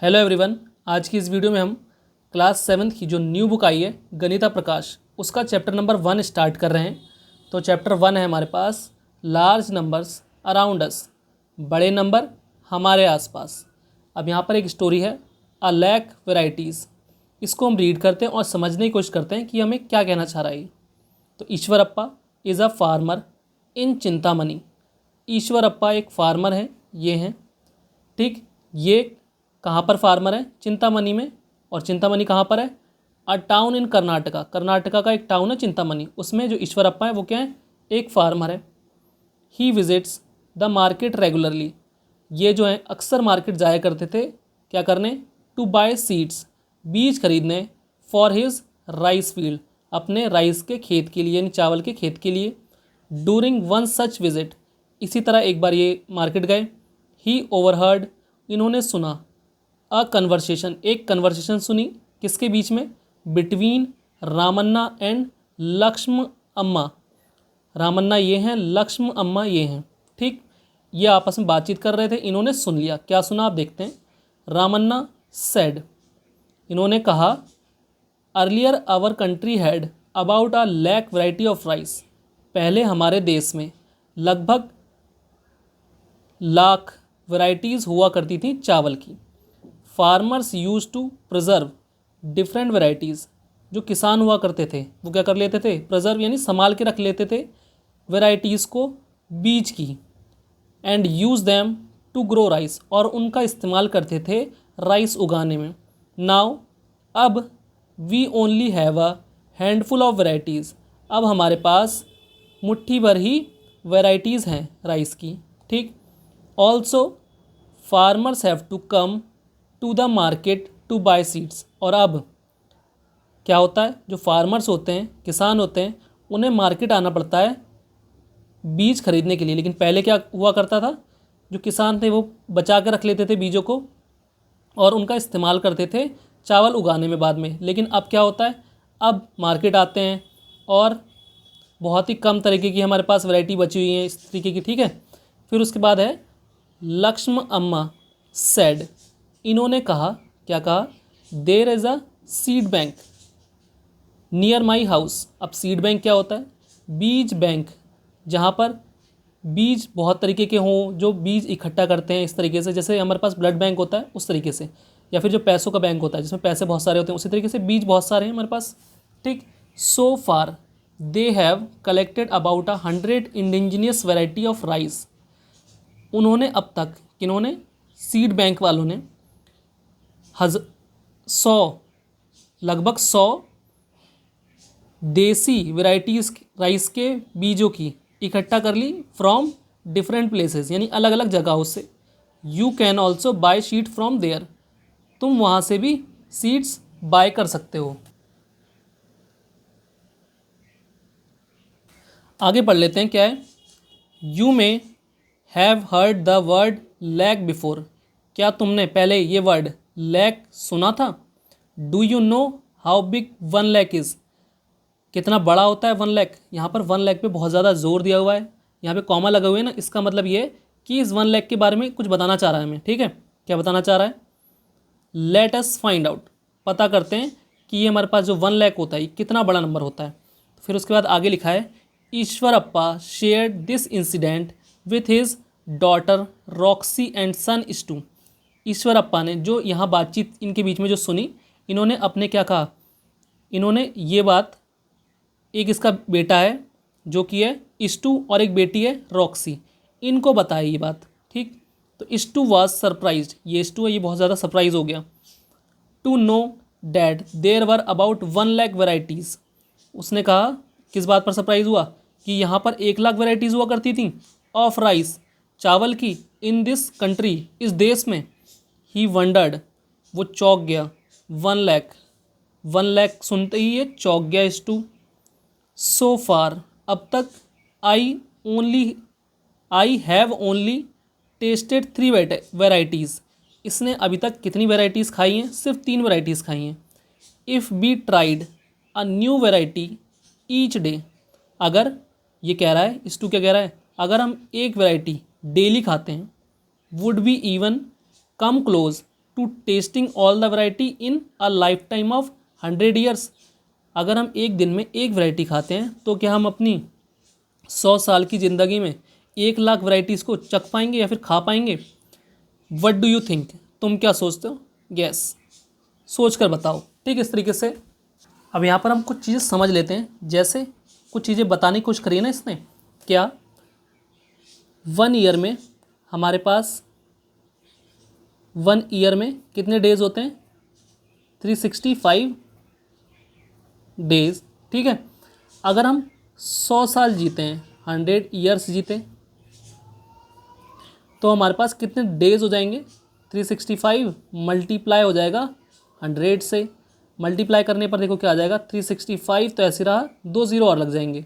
Hello everyone. आज की इस वीडियो में हम क्लास 7 की जो न्यू बुक आई है गणिता प्रकाश, उसका चैप्टर नंबर 1 स्टार्ट कर रहे हैं। तो चैप्टर 1 है हमारे पास लार्ज नंबर्स अराउंड अस, बड़े नंबर हमारे आसपास। अब यहाँ पर एक स्टोरी है अ लैक वेराइटीज़। इसको हम रीड करते हैं और समझने की कोशिश करते हैं कि हमें क्या कहना चाह रहा है ये। तो Eshwarappa is a farmer in Chintamani. Eshwarappa एक फार्मर हैं, ये हैं, ठीक। ये कहाँ पर फार्मर है? चिंतामणि में। और चिंतामणि कहाँ पर है? अ टाउन इन कर्नाटका। कर्नाटका का एक टाउन है चिंतामणि, उसमें जो ईश्वरप्पा है वो क्या है? एक फार्मर है। ही विजिट्स द मार्केट रेगुलरली। ये जो है अक्सर मार्केट जाया करते थे, क्या करने? टू बाय सीड्स, बीज खरीदने। फॉर हिज राइस फील्ड, अपने राइस के खेत के लिए, यानी चावल के खेत के लिए। डूरिंग वन सच विजिट, इसी तरह एक बार ये मार्केट गए। ही ओवरहर्ड, इन्होंने सुना। अ कन्वर्सेशन, एक कन्वर्सेशन सुनी, किसके बीच में? बिटवीन रामन्ना एंड लक्ष्म अम्मा। रामन्ना ये हैं, लक्ष्म अम्मा ये हैं, ठीक। ये आपस में बातचीत कर रहे थे, इन्होंने सुन लिया। क्या सुना आप देखते हैं। रामन्ना सेड, इन्होंने कहा, earlier our country had about a lakh variety of rice. पहले हमारे देश में लगभग लाख वैरायटीज़ हुआ करती थी चावल की। Farmers use to preserve different varieties, जो किसान हुआ करते थे वो क्या कर लेते थे? प्रिजर्व यानी संभाल के रख लेते थे वैरायटीज़ को, बीज की। And use them to grow rice, और उनका इस्तेमाल करते थे राइस उगाने में। नाउ, अब, we only have a handful of varieties, अब हमारे पास मुट्ठी भर ही वैरायटीज़ हैं राइस की, ठीक। Also farmers have to come to the market to buy seeds, और अब क्या होता है? जो फार्मर्स होते हैं, किसान होते हैं, उन्हें मार्केट आना पड़ता है बीज खरीदने के लिए। लेकिन पहले क्या हुआ करता था? जो किसान थे वो बचा के रख लेते थे बीजों को और उनका इस्तेमाल करते थे चावल उगाने में बाद में। लेकिन अब क्या होता है? अब मार्केट आते हैं और बहुत ही कम तरीके की हमारे पास वैरायटी बची हुई है इस तरीके की, ठीक है। फिर उसके बाद है लक्ष्म अम्मा सेड, इन्होंने कहा, क्या कहा? There is a seed bank near my house. अब सीड बैंक क्या होता है? बीज बैंक, जहाँ पर बीज बहुत तरीके के हों, जो बीज इकट्ठा करते हैं इस तरीके से, जैसे हमारे पास ब्लड बैंक होता है उस तरीके से, या फिर जो पैसों का बैंक होता है जिसमें पैसे बहुत सारे होते हैं, उसी तरीके से बीज बहुत सारे हैं हमारे पास, ठीक। So far they have collected about 100 indigenous variety of rice. उन्होंने अब तक, किन्होंने? सीड बैंक वालों ने 100, लगभग 100 देसी वैरायटीज़ राइस के बीजों की इकट्ठा कर ली फ्रॉम डिफरेंट प्लेसेस, यानी अलग अलग जगहों से। You can also buy seed from there, तुम वहाँ से भी सीड्स बाय कर सकते हो। आगे पढ़ लेते हैं क्या है। You may have heard the word lakh before, क्या तुमने पहले ये वर्ड लैक सुना था? Do you know how big 1 lakh is, कितना बड़ा होता है 1 लैक? यहाँ पर 1 लैक पे बहुत ज़्यादा जोर दिया हुआ है, यहाँ पे कॉमा लगे हुए हैं ना, इसका मतलब ये कि इस 1 लैक के बारे में कुछ बताना चाह रहा है हमें, ठीक है। क्या बताना चाह रहा है? लेट अस फाइंड आउट, पता करते हैं कि ये हमारे पास जो 1 लैक होता है ये कितना बड़ा नंबर होता है। फिर उसके बाद आगे लिखा है, Eshwarappa shared this incident with his daughter Roxy and son Stu. Eshwarappa ने जो यहाँ बातचीत इनके बीच में जो सुनी, इन्होंने अपने क्या कहा? इन्होंने ये बात, एक इसका बेटा है जो कि है इस्टू और एक बेटी है रॉक्सी, इनको बताई ये बात, ठीक। तो इस्टू वाज सरप्राइज्ड, ये इस्टू है, ये बहुत ज़्यादा सरप्राइज हो गया। To know dad there were about 1 lakh varieties, उसने कहा, किस बात पर सरप्राइज हुआ? कि यहाँ पर 1 लाख वेराइटीज़ हुआ करती थी ऑफ राइस, चावल की, इन दिस कंट्री, इस देश में। ही वंडर्ड, वो चौंक गया। 1 लैक, 1 लैक सुनते ही ये चौंक गया इस्टू। सो फार, अब तक, I have only tested 3 varieties, इसने अभी तक कितनी वेराइटीज़ खाई हैं? सिर्फ 3 वेराइटीज़ खाई हैं। If B tried a new variety each day, अगर, ये कह रहा है इस टू, क्या कह रहा है? अगर हम एक वेराइटी डेली खाते हैं, would be even come close to tasting all the variety in a lifetime of 100 years. अगर हम एक दिन में एक वैरायटी खाते हैं तो क्या हम अपनी 100 साल की ज़िंदगी में 1 लाख वैरायटीज़ को चख पाएंगे या फिर खा पाएंगे? What do you think? तुम क्या सोचते हो? गैस सोच कर बताओ। ठीक, इस तरीके से अब यहाँ पर हम कुछ चीज़ें समझ लेते हैं। जैसे कुछ चीज़ें बताने की कोशिश करी है ना इसने, क्या 1 ईयर में हमारे पास 1 ईयर में कितने डेज होते हैं? 365 डेज। ठीक है, अगर हम 100 साल जीते हैं, 100 ईयर्स जीते, तो हमारे पास कितने डेज हो जाएंगे? 365 मल्टीप्लाई हो जाएगा 100 से। मल्टीप्लाई करने पर देखो क्या आ जाएगा, 365 तो ऐसे रहा, 2 ज़ीरो और लग जाएंगे।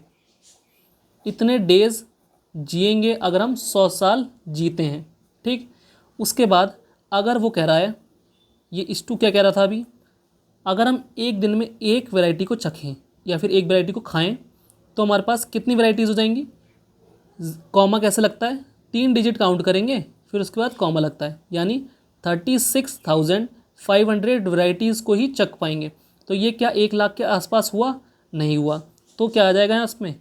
इतने डेज जिएंगे अगर हम 100 साल जीते हैं। ठीक, उसके बाद अगर वो कह रहा है, ये इस2 क्या कह रहा था अभी, अगर हम एक दिन में एक वैरायटी को चखें या फिर एक वैरायटी को खाएं तो हमारे पास कितनी वैरायटीज़ हो जाएंगी? कॉमा कैसे लगता है? 3 डिजिट काउंट करेंगे फिर उसके बाद कॉमा लगता है, यानी 36,500 वैरायटीज़ को ही चख पाएंगे। तो ये क्या 1 लाख के आसपास हुआ? नहीं हुआ। तो क्या आ जाएगा यहाँ इसमें?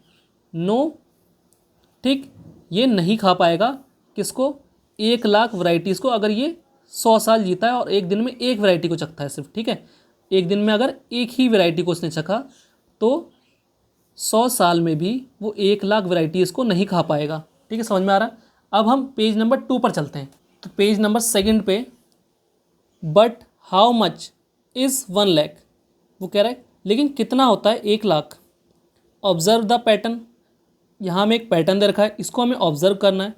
नो। ठीक, ये नहीं खा पाएगा किसको? 1 लाख वैरायटीज़ को, अगर ये 100 साल जीता है और एक दिन में एक वैरायटी को चखता है सिर्फ। ठीक है, एक दिन में अगर एक ही वैरायटी को उसने चखा तो 100 साल में भी वो 1 लाख वैरायटीज़ को नहीं खा पाएगा। ठीक है, समझ में आ रहा है? अब हम पेज नंबर 2 पर चलते हैं। तो पेज नंबर 2 पे, but how much is 1 lakh, वो कह रहा है लेकिन कितना होता है 1 लाख? ऑब्जर्व द पैटर्न, यहाँ हमें एक पैटर्न दे रखा है, इसको हमें ऑब्जर्व करना है।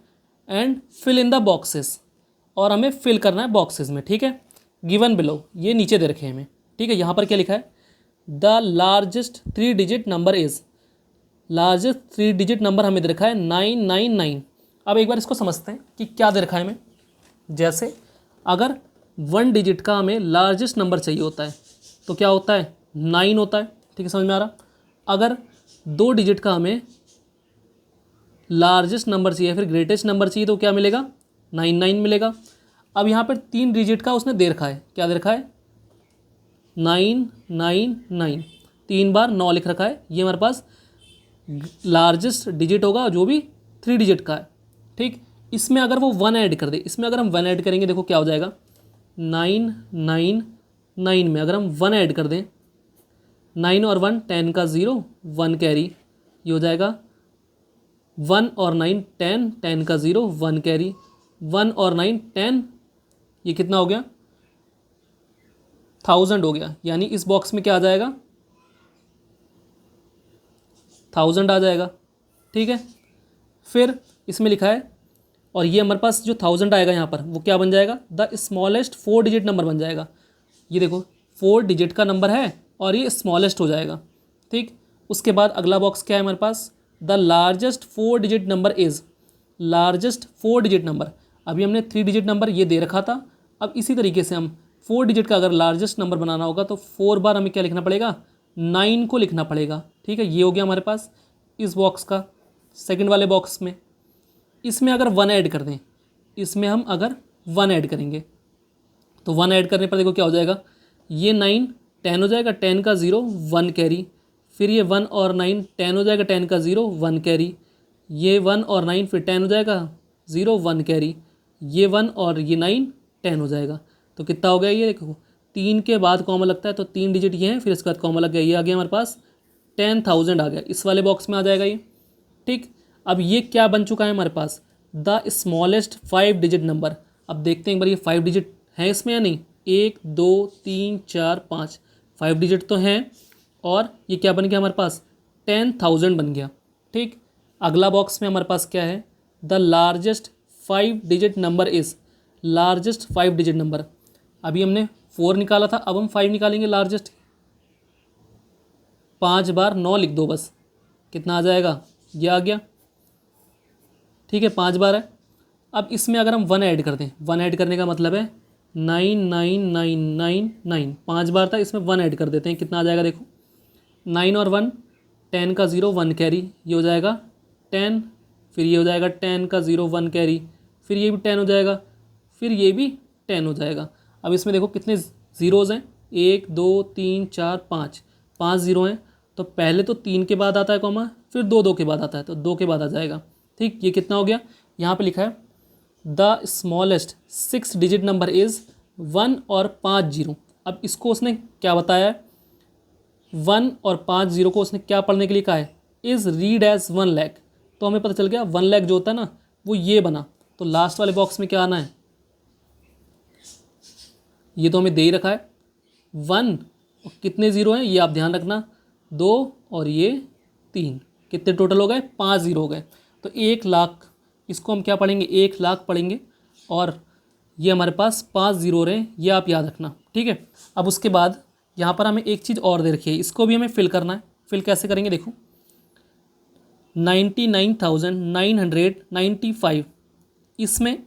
And fill in the boxes, और हमें फिल करना है बॉक्सेस में। ठीक है, गिवन बिलो, ये नीचे दे रखे हैं हमें। ठीक है, यहाँ पर क्या लिखा है? The largest 3 digit number is, largest 3 digit number हमें दे रखा है 999। अब एक बार इसको समझते हैं कि क्या दे रखा है हमें। जैसे अगर 1 डिजिट का हमें लार्जेस्ट नंबर चाहिए होता है तो क्या होता है? 9 होता है। ठीक है, समझ में आ रहा? अगर 2 डिजिट का हमें लार्जेस्ट नंबर चाहिए फिर ग्रेटेस्ट नंबर चाहिए तो क्या मिलेगा? 99 मिलेगा। अब यहाँ पर 3 डिजिट का उसने दे रखा है, क्या दे रखा है? 999, 3 बार 9 लिख रखा है। ये हमारे पास लार्जेस्ट डिजिट होगा जो भी 3 डिजिट का है। ठीक, इसमें अगर वो 1 ऐड कर दे, इसमें अगर हम 1 ऐड करेंगे, देखो क्या हो जाएगा, 999 में अगर हम 1 ऐड कर दें, 9 और 1 10 का 0, 1 कैरी, ये हो जाएगा 1 और 9 10, 10 का 0, 1 कैरी, 1 और 9 10, ये कितना हो गया? 1000 हो गया। यानी इस बॉक्स में क्या आ जाएगा? 1000 आ जाएगा। ठीक है, फिर इसमें लिखा है, और ये हमारे पास जो 1000 आएगा यहाँ पर वो क्या बन जाएगा? द स्मॉलेस्ट 4 डिजिट नंबर बन जाएगा। ये देखो 4 डिजिट का नंबर है और ये स्मॉलेस्ट हो जाएगा। ठीक, उसके बाद अगला बॉक्स क्या है हमारे पास? The largest 4 digit number is, largest 4 digit number, अभी हमने 3 डिजिट नंबर ये दे रखा था। अब इसी तरीके से हम 4 डिजिट का अगर लार्जेस्ट नंबर बनाना होगा तो 4 बार हमें क्या लिखना पड़ेगा? 9 को लिखना पड़ेगा। ठीक है, ये हो गया हमारे पास इस बॉक्स का। सेकंड वाले बॉक्स में इसमें अगर 1 ऐड कर दें, इसमें हम अगर 1 ऐड करेंगे तो 1 ऐड करने पर देखो क्या हो जाएगा, ये 9 10 हो जाएगा, 10 का 0 1 कैरी, फिर ये 1 और 9 10 हो जाएगा, 10 का 0 1 कैरी, ये 1 और 9 फिर 10 हो जाएगा 0 1 कैरी, ये 1 और ये 9 10 हो जाएगा। तो कितना हो गया ये देखो, 3 के बाद कॉमा लगता है तो 3 डिजिट ये हैं, फिर इसके बाद कॉमा लग गया, ये आ गया हमारे पास 10,000 आ गया, इस वाले बॉक्स में आ जाएगा ये। ठीक, अब ये क्या बन चुका है हमारे पास? The smallest 5 digit number. अब देखते हैं एक बार ये 5 डिजिट है इसमें या नहीं। 1 2 3 4 5, 5 डिजिट तो हैं, और ये क्या बन गया हमारे पास? 10,000 बन गया। ठीक, अगला बॉक्स में हमारे पास क्या है? The largest 5 digit number is, largest 5 digit number, अभी हमने 4 निकाला था, अब हम 5 निकालेंगे लार्जेस्ट। 5 बार 9 लिख दो बस, कितना आ जाएगा? ये आ गया। ठीक है, 5 बार है। अब इसमें अगर हम 1 ऐड कर दें, 1 ऐड करने का मतलब है 99999, 5 बार था, इसमें 1 ऐड कर देते हैं, कितना आ जाएगा देखो, 9 और 1 10 का 0 1 कैरी, ये हो जाएगा 10, फिर ये हो जाएगा 10 का 0 1 कैरी, फिर ये भी 10 हो जाएगा, फिर ये भी 10 हो जाएगा। अब इसमें देखो कितने ज़ीरोज़ हैं, 1 2 3 4 5, 5 ज़ीरो हैं। तो पहले तो 3 के बाद आता है कॉमा, फिर 2 2 के बाद आता है, तो 2 के बाद आ जाएगा। ठीक, ये कितना हो गया, यहाँ पे लिखा है the smallest 6 digit number is 1 और 5 जीरो। अब इसको उसने क्या बताया है, 1 और 5 जीरो को उसने क्या पढ़ने के लिए कहा है, इज़ रीड एज 1 लाख। तो हमें पता चल गया 1 लाख जो होता है ना वो ये बना। तो लास्ट वाले बॉक्स में क्या आना है, ये तो हमें दे ही रखा है 1 और कितने ज़ीरो हैं ये आप ध्यान रखना, 2 और ये 3, कितने टोटल हो गए, 5 ज़ीरो हो गए। तो 1 लाख, इसको हम क्या पढ़ेंगे, 1 लाख पढ़ेंगे, और ये हमारे पास 5 ज़ीरो रहे, ये आप याद रखना। ठीक है, अब उसके बाद यहाँ पर हमें एक चीज़ और दे रखी है, इसको भी हमें फिल करना है। फिल कैसे करेंगे, देखो 99,995, इसमें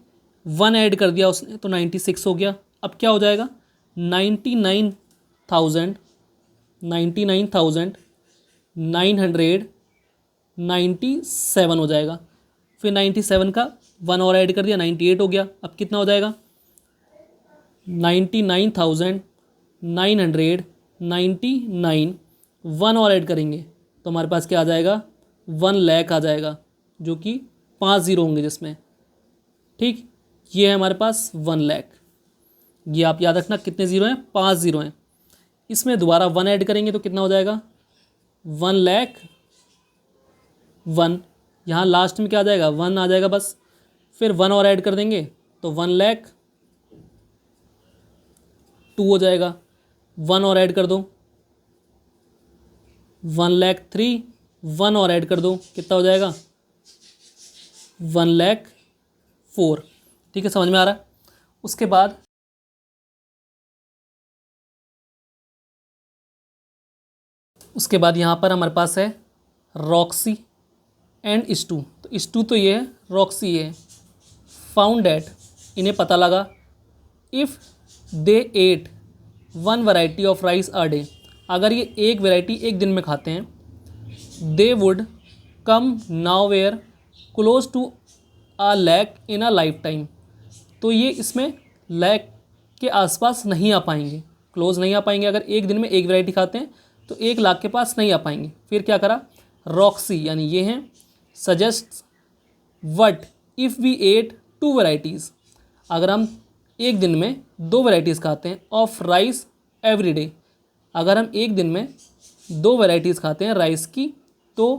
1 ऐड कर दिया उसने तो 96 हो गया। अब क्या हो जाएगा, 99,997 हो जाएगा। फिर 97 का 1 और ऐड कर दिया, 98 हो गया। अब कितना हो जाएगा, 99,999, 1 और ऐड करेंगे तो हमारे पास क्या आ जाएगा, 1 लाख आ जाएगा, जो कि 5 ज़ीरो होंगे जिसमें। ठीक, ये है हमारे पास 1 लाख। ये आप याद रखना कितने ज़ीरो हैं, 5 ज़ीरो हैं। इसमें दोबारा 1 ऐड करेंगे तो कितना हो जाएगा, 1 लाख 1, यहाँ लास्ट में क्या आ जाएगा, 1 आ जाएगा बस। फिर 1 और ऐड कर देंगे तो 1 लाख 2 हो जाएगा। 1 और ऐड कर दो, 1 लाख 3, 1 और ऐड कर दो, कितना हो जाएगा, 1 लाख 4। ठीक है, समझ में आ रहा है। उसके बाद यहाँ पर हमारे पास है रॉक्सी एंड स्टू। तो स्टू तो ये है, रॉक्सी ये है। फाउंड डैट, इन्हें पता लगा, if they ate 1 variety of rice a day, अगर ये एक वैरायटी एक दिन में खाते हैं, they would come now where close to a lakh in a lifetime. तो ये इसमें लाख के आसपास नहीं आ पाएंगे, क्लोज नहीं आ पाएंगे। अगर एक दिन में एक वैरायटी खाते हैं तो 1 लाख के पास नहीं आ पाएंगे। फिर क्या करा, रॉक्सी यानी ये हैं, suggest what if we ate 2 varieties, अगर हम एक दिन में 2 वैरायटीज़ खाते हैं ऑफ राइस एवरी डे, अगर हम एक दिन में 2 वैरायटीज़ खाते हैं राइस की, तो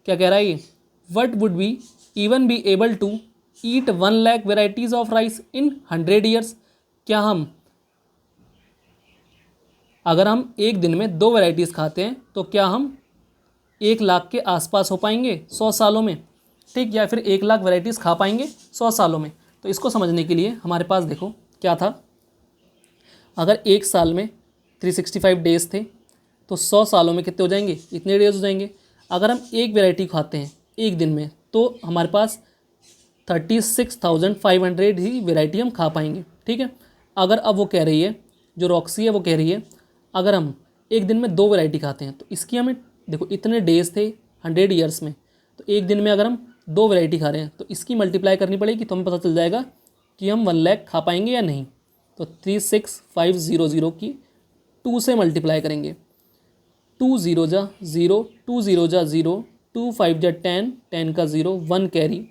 क्या कह रहा है ये, what would be even be able to eat 1 lakh varieties of rice in 100 years. क्या हम, अगर हम एक दिन में 2 वैराइटीज़ खाते हैं तो क्या हम 1 लाख के आसपास हो पाएंगे 100 सालों में। ठीक, या फिर 1 लाख वैराइटीज़ खा पाएंगे 100 सालों में। तो इसको समझने के लिए हमारे पास देखो क्या था, अगर एक साल में 365 डेज़ थे तो 100 सालों में कितने हो जाएंगे, इतने डेज हो जाएंगे। अगर हम एक वैरायटी खाते हैं एक दिन में तो हमारे पास 36,500 ही वैरायटी हम खा पाएंगे। ठीक है, अगर अब वो कह रही है, जो रॉक्सी है वो कह रही है, अगर हम एक दिन में 2 वैरायटी खाते हैं तो इसकी हमें देखो इतने डेज़ थे 100 ईयर्स में, तो एक दिन में अगर हम 2 वैरायटी खा रहे हैं तो इसकी मल्टीप्लाई करनी पड़ेगी, तो हमें पता चल जाएगा कि हम 1 लाख खा पाएंगे या नहीं। तो 36,500 की 2 से मल्टीप्लाई करेंगे, 2 ज़ीरो जा 0, 2 ज़ीरो जा 0, 2 5 जा 10, 10 का 0, 1 कैरी,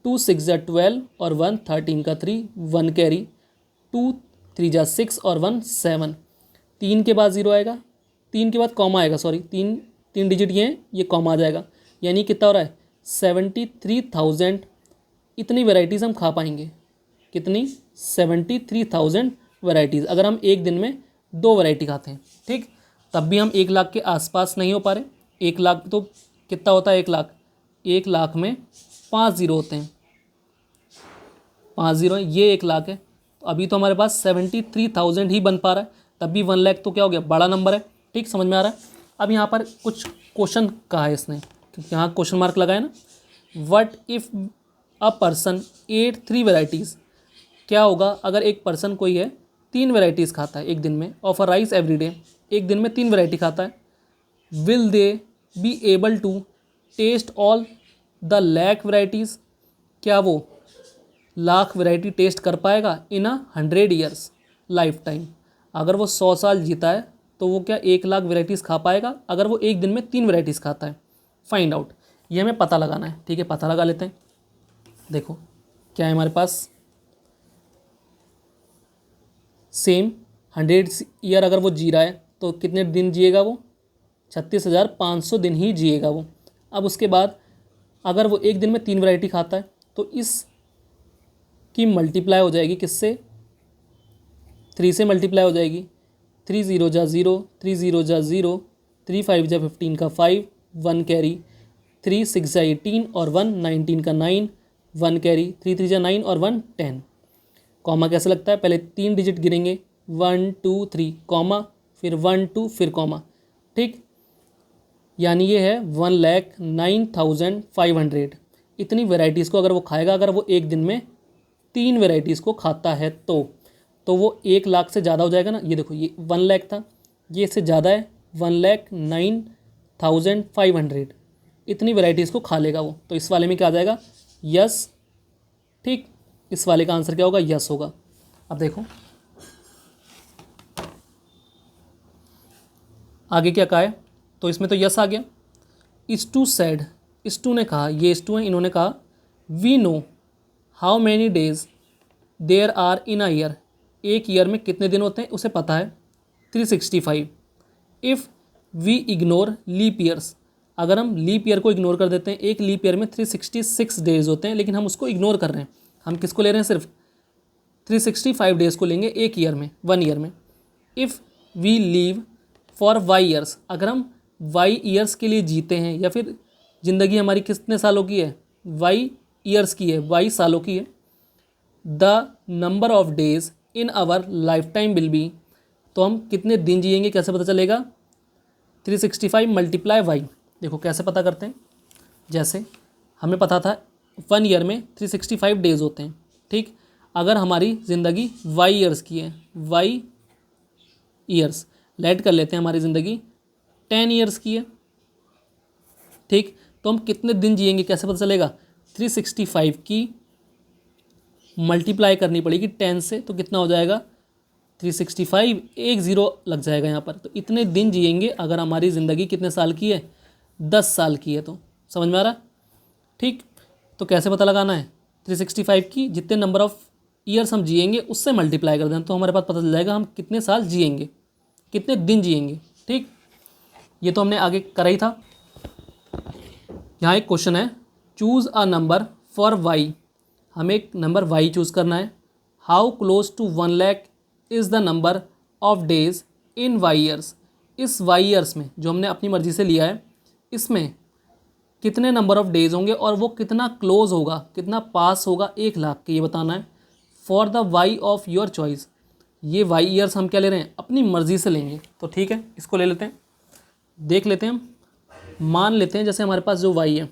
2 6 जा 12 और 1 13 का 3, 1 कैरी, 2 3 जा 6 और 1 7, 3 के बाद 0 आएगा, 3 के बाद कॉमा आएगा, सॉरी 3 डिजिट ये हैं, ये कॉमा आ जाएगा, यानी कितना हो रहा है 73,000। इतनी वैराइटीज़ हम खा पाएंगे, कितनी 73,000 वैराइटीज़, अगर हम एक दिन में 2 वैरायटी खाते हैं। ठीक, तब भी हम 1 लाख के आसपास नहीं हो पा रहे। 1 लाख तो कितना होता है, 1 लाख में 5 ज़ीरो होते हैं, 5 ज़ीरो हैं, ये 1 लाख है। तो अभी तो हमारे पास 73,000 ही बन पा रहा है, तब भी 1 लाख तो क्या हो गया, बड़ा नंबर है। ठीक, समझ में आ रहा है। अब यहाँ पर कुछ क्वेश्चन कहा है इसने, क्योंकि यहाँ क्वेश्चन मार्क लगाए ना, what if a person at 3 varieties, क्या होगा अगर एक पर्सन कोई है 3 वैराइटीज़ खाता है एक दिन में, of a rice every day, एक दिन में 3 वैरायटी खाता है, will they be able to taste all the lakh varieties, क्या वो लाख वैरायटी टेस्ट कर पाएगा in a 100 years. Lifetime. अगर वो 100 साल जीता है तो वो क्या 1 लाख वेराइटीज़ खा पाएगा? अगर वो एक दिन में 3 वेराइटीज़ खाता है। फाइंड आउट, ये हमें पता लगाना है। ठीक है, पता लगा लेते हैं। देखो क्या है हमारे पास, सेम 100 ईयर अगर वो जी रहा है तो कितने दिन जिएगा वो? 36,500 दिन ही जिएगा वो। अब उसके बाद अगर वो एक दिन में 3 वैरायटी खाता है तो इस की मल्टीप्लाई हो जाएगी किससे? 3 से मल्टीप्लाई हो जाएगी। 3 0 जा 0, 3 0 जा 0, 3 5 जा 15 का 5, 1 कैरी, 3 6 जा 18 और 1 19 का 9, 1 कैरी, 3 3 जा 9 और 1 10। कॉमा कैसे लगता है? पहले 3 डिजिट गिरेंगे, 1 2 3 कॉमा, फिर 1 2 फिर कॉमा। ठीक, यानी ये है 1,09,500। इतनी वेराइटीज़ को अगर वो खाएगा, अगर वो एक दिन में 3 वेराइटीज़ को खाता है तो वो 1 लाख से ज़्यादा हो जाएगा ना। ये देखो, ये 1 लाख था, ये इससे ज़्यादा है, 1,09,500। इतनी वेराइटीज़ को खा लेगा वो। तो इस वाले में क्या आ जाएगा? यस। ठीक, इस वाले का आंसर क्या होगा? यस होगा। अब देखो आगे क्या कहा है, तो इसमें तो यस आ गया। इस्टू सैड, इस्टू ने कहा, ये इस्टू है, इन्होंने कहा we know how many days there are in a year. एक ईयर में कितने दिन होते हैं उसे पता है, 365। If we ignore leap years, अगर हम लीप ईयर को इग्नोर कर देते हैं, एक लीप ईयर में 366 डेज होते हैं, लेकिन हम उसको इग्नोर कर रहे हैं। हम किसको ले रहे हैं? सिर्फ 365 डेज़ को लेंगे एक ईयर में, 1 ईयर में। If we live for Y years, अगर हम वाई ईयर्स के लिए जीते हैं, या फिर ज़िंदगी हमारी कितने सालों की है? वाई ईयर्स की है, वाई सालों की है। The number of days in our lifetime will be, तो हम कितने दिन जिएंगे कैसे पता चलेगा? 365 मल्टीप्लाई वाई। देखो कैसे पता करते हैं, जैसे हमें पता था 1 ईयर में 365 डेज़ होते हैं। ठीक, अगर हमारी ज़िंदगी वाई ईयर्स की है, वाई ईयर्स लेट कर लेते हैं, हमारी ज़िंदगी 10 ईयर्स की है। ठीक, तो हम कितने दिन जिएंगे कैसे पता चलेगा? 365 की मल्टीप्लाई करनी पड़ेगी 10 से, तो कितना हो जाएगा? 365, एक ज़ीरो लग जाएगा यहाँ पर। तो इतने दिन जिएंगे अगर हमारी ज़िंदगी कितने साल की है? 10 साल की है। तो समझ में आ रहा? ठीक, तो कैसे पता लगाना है? 365 की जितने नंबर ऑफ़ ईयर्स हम जिएंगे उससे मल्टीप्लाई कर दें, तो हमारे पास पता चल जाएगा हम कितने साल जिएंगे, कितने दिन जिएंगे। ठीक, ये तो हमने आगे करा ही था। यहाँ एक क्वेश्चन है, choose a number for Y. हमें एक नंबर वाई चूज़ करना है। How close to 1 lakh is the number of days in Y years. इस वाई ईयर्स में जो हमने अपनी मर्ज़ी से लिया है, इसमें कितने नंबर ऑफ डेज होंगे और वो कितना क्लोज होगा, कितना पास होगा 1 लाख के, ये बताना है। For the Y of your choice, ये वाई ईयर्स हम क्या ले रहे हैं? अपनी मर्ज़ी से लेंगे। तो ठीक है, इसको ले लेते हैं, देख लेते हैं। हम मान लेते हैं जैसे हमारे पास जो वाई है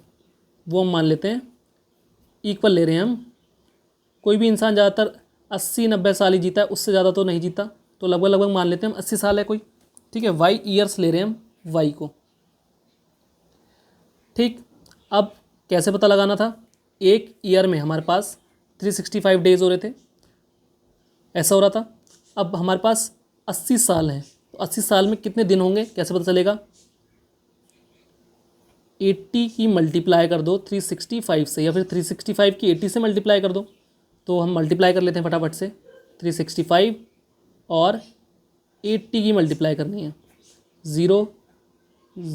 वो हम मान लेते हैं इक्वल ले रहे हैं हम। कोई भी इंसान ज़्यादातर 80-90 साल ही जीता है, उससे ज़्यादा तो नहीं जीता, तो लगभग लगभग मान लेते हैं हम 80 साल है कोई। ठीक है, वाई ईयर्स ले रहे हैं हम वाई को। ठीक, अब कैसे पता लगाना था? एक ईयर में हमारे पास 365 डेज़ हो रहे थे, ऐसा हो रहा था। अब हमारे पास 80 साल हैं, तो 80 साल में कितने दिन होंगे कैसे पता चलेगा? 80 की मल्टीप्लाई कर दो 365 से, या फिर 365 की 80 से मल्टीप्लाई कर दो। तो हम मल्टीप्लाई कर लेते हैं फटाफट से। 365 और 80 की मल्टीप्लाई करनी है, 0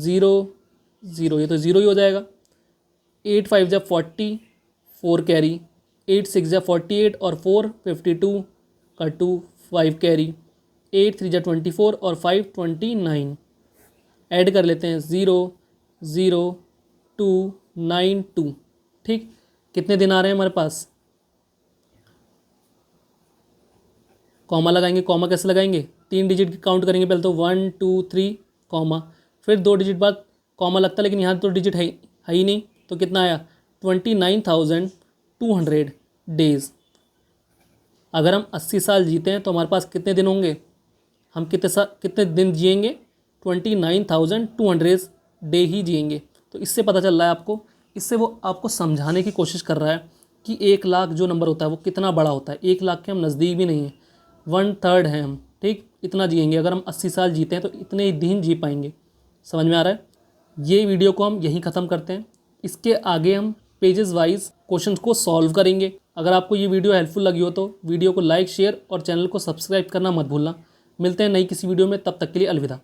0 0, ये तो 0 ही हो जाएगा। 8 5 जा 40, 4 कैरी, 8 6 जा 48 और 4 52 का 2, 5 कैरी, 8 3 जा 24 और 5 29। ऐड कर लेते हैं 0 0 2 9 2। ठीक, कितने दिन आ रहे हैं हमारे पास? कॉमा लगाएंगे। कॉमा कैसे लगाएंगे? 3 डिजिट काउंट करेंगे पहले तो, 1 2 3 कॉमा, फिर 2 डिजिट बाद कॉमा लगता है, लेकिन यहाँ तो डिजिट है ही नहीं, तो कितना आया? 29,200 डेज़। अगर हम 80 साल जीते हैं तो हमारे पास कितने दिन होंगे? हम कितने दिन जिएंगे? 29,200 डे ही जिएंगे। तो इससे पता चल रहा है आपको, इससे वो आपको समझाने की कोशिश कर रहा है कि 1 लाख जो नंबर होता है वो कितना बड़ा होता है। 1 लाख के हम नज़दीक भी नहीं हैं। 1/3 हैं हम, ठीक, इतना जिएंगे। अगर हम 80 साल जीते हैं तो इतने ही दिन जी पाएंगे। समझ में आ रहा है? ये वीडियो को हम यहीं ख़त्म करते हैं। इसके आगे हम पेजेस वाइज क्वेश्चंस को सॉल्व करेंगे। अगर आपको ये वीडियो हेल्पफुल लगी हो तो वीडियो को लाइक, शेयर और चैनल को सब्सक्राइब करना मत भूलना। मिलते हैं नई किसी वीडियो में, तब तक के लिए अलविदा।